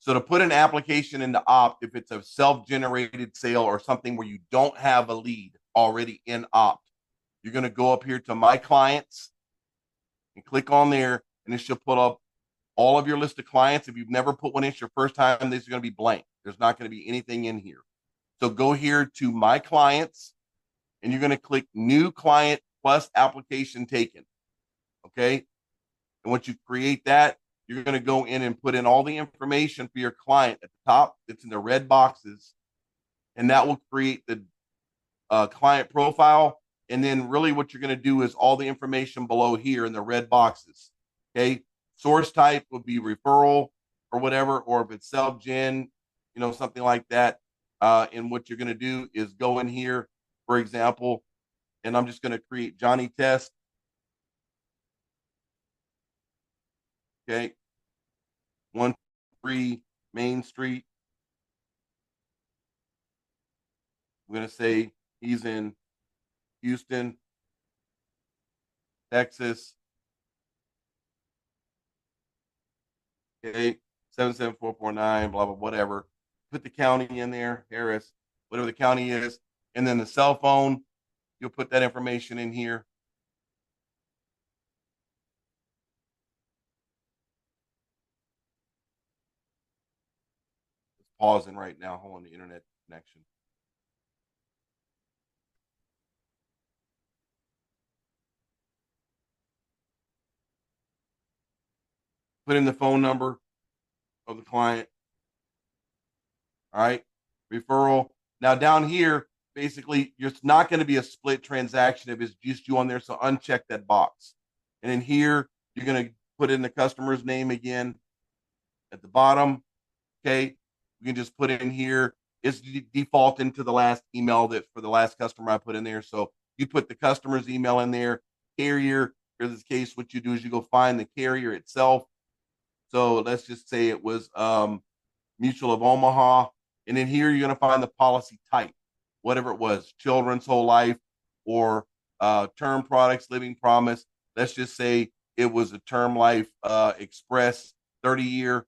So to put an application into Opt, if it's a self-generated sale or something where you don't have a lead already in Opt, you're going to go up here to My Clients and click on there, and it should pull up all of your list of clients. If you've never put one in, it's your first time, these are going to be blank. There's not going to be anything in here. So go here to My Clients, and you're going to click New Client plus Application Taken. Okay. And once you create that, you're going to go in and put in all the information for your client at the top. It's in the red boxes, and that will create the client profile. And then really what you're going to do is all the information below here in the red boxes. Okay. Source type would be referral or whatever, or if it's self-gen, something like that. And what you're going to do is go in here, for example, and I'm just going to create Johnny Test. Okay. 1-3 Main Street. I'm going to say he's in Houston, Texas. Okay. 77449, blah, blah, whatever. Put the county in there, Harris, whatever the county is. And then the cell phone, you'll put that information in here. It's pausing right now. Hold on, the internet connection. Put in the phone number of the client. All right. Referral. Now down here, basically, it's not going to be a split transaction if it's just you on there. So uncheck that box. And in here, you're going to put in the customer's name again at the bottom. Okay. You can just put in here. It's default into the last email that for the last customer I put in there. So you put the customer's email in there. Carrier, for this case, what you do is you go find the carrier itself. So let's just say it was Mutual of Omaha. And in here, you're going to find the policy type, whatever it was, children's whole life or term products, living promise. Let's just say it was a term life express 30-year.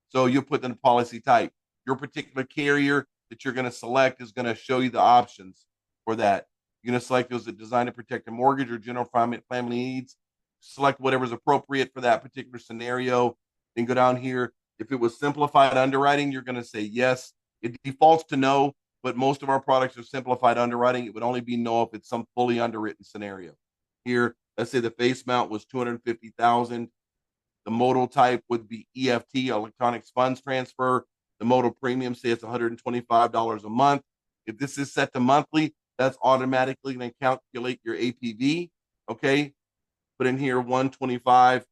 So you'll put in the policy type. Your particular carrier that you're going to select is going to show you the options for that. You're going to select those that designed to protect a mortgage or general family needs. Select whatever's appropriate for that particular scenario. Then go down here. If it was simplified underwriting, you're going to say yes. It defaults to no, but most of our products are simplified underwriting. It would only be no if it's some fully underwritten scenario. Here, let's say the face mount was $250,000. The modal type would be EFT, electronic funds transfer. The modal premium, say it's $125 a month. If this is set to monthly, that's automatically going to calculate your APV. Okay. Put in here 125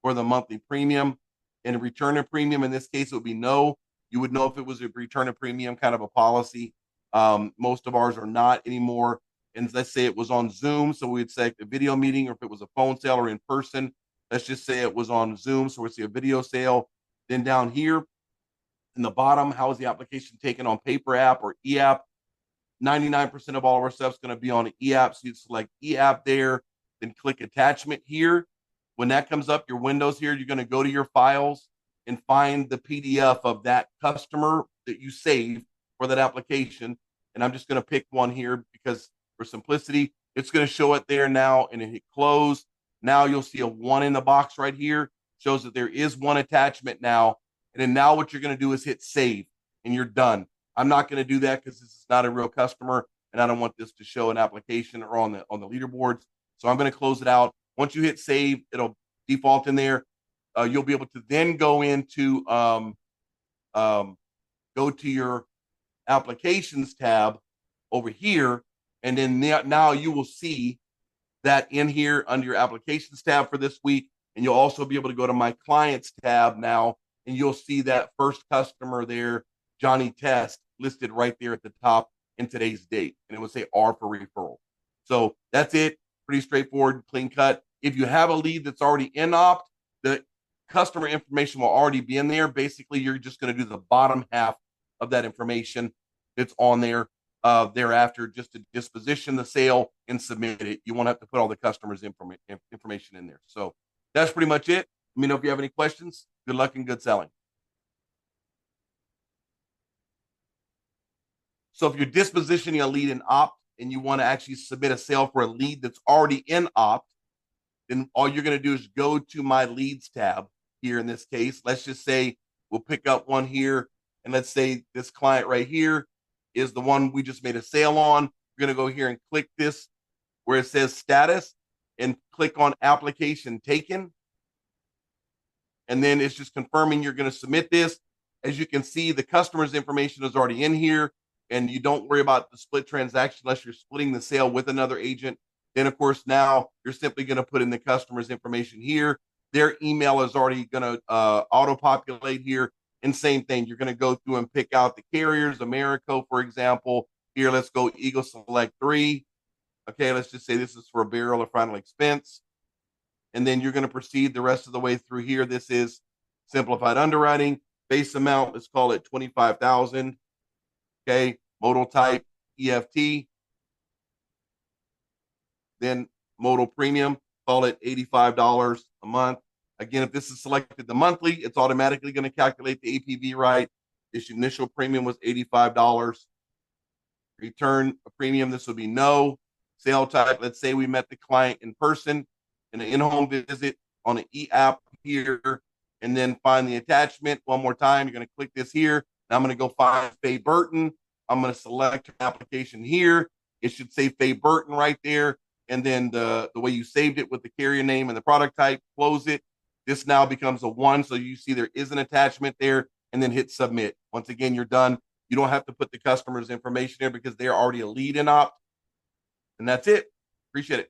for the monthly premium. And a return of premium, in this case, it would be no. You would know if it was a return of premium kind of a policy. Most of ours are not anymore. And let's say it was on Zoom, so we'd say a video meeting, or if it was a phone sale or in person, let's just say it was on Zoom, so we'd see a video sale. Then down here in the bottom, how is the application taken on paper app or e-app? 99% of all of our stuff is going to be on an e-app, so you select e-app there, then click attachment here. When that comes up, your windows here, you're going to go to your files and find the PDF of that customer that you saved for that application. And I'm just going to pick one here because for simplicity, it's going to show it there now, and then hit close. Now you'll see a 1 in the box right here, shows that there is one attachment now. And then now what you're going to do is hit save, and you're done. I'm not going to do that because this is not a real customer, and I don't want this to show an application or on the leaderboards. So I'm going to close it out. Once you hit save, it'll default in there. You'll be able to then go into go to your applications tab over here, and then now you will see that in here under your applications tab for this week, and you'll also be able to go to my clients tab now, and you'll see that first customer there, Johnny Test, listed right there at the top in today's date, and it will say R for referral. So that's it. Pretty straightforward, clean cut. If you have a lead that's already in Opt, the customer information will already be in there. Basically, you're just going to do the bottom half of that information that's on there thereafter, just to disposition the sale and submit it. You won't have to put all the customer's information in there. So that's pretty much it. Let me know if you have any questions. Good luck and good selling. So if you're dispositioning a lead in opt and you want to actually submit a sale for a lead that's already in opt, then all you're going to do is go to my leads tab here in this case. Let's just say we'll pick up one here. And let's say this client right here is the one we just made a sale on. We're going to go here and click this where it says status and click on application taken. And then it's just confirming you're going to submit this. As you can see, the customer's information is already in here, and you don't worry about the split transaction unless you're splitting the sale with another agent. Then, of course, now you're simply going to put in the customer's information here. Their email is already going to auto-populate here. And same thing, you're going to go through and pick out the carriers, Americo, for example. Here, let's go Eagle Select 3. Okay, let's just say this is for a burial or final expense. And then you're going to proceed the rest of the way through here. This is simplified underwriting. Base amount, let's call it $25,000. Okay, modal type, EFT. Then modal premium, call it $85 a month. Again, if this is selected the monthly, it's automatically going to calculate the APV right. This initial premium was $85. Return a premium, this will be no. Sale type, let's say we met the client in person in an in-home visit on an e-app here, and then find the attachment one more time. You're going to click this here. Now I'm going to go find Faye Burton. I'm going to select an application here. It should say Faye Burton right there. And then the way you saved it with the carrier name and the product type, close it. This now becomes a 1. So you see there is an attachment there, and then hit submit. Once again, you're done. You don't have to put the customer's information there because they're already a lead in opt. And that's it. Appreciate it.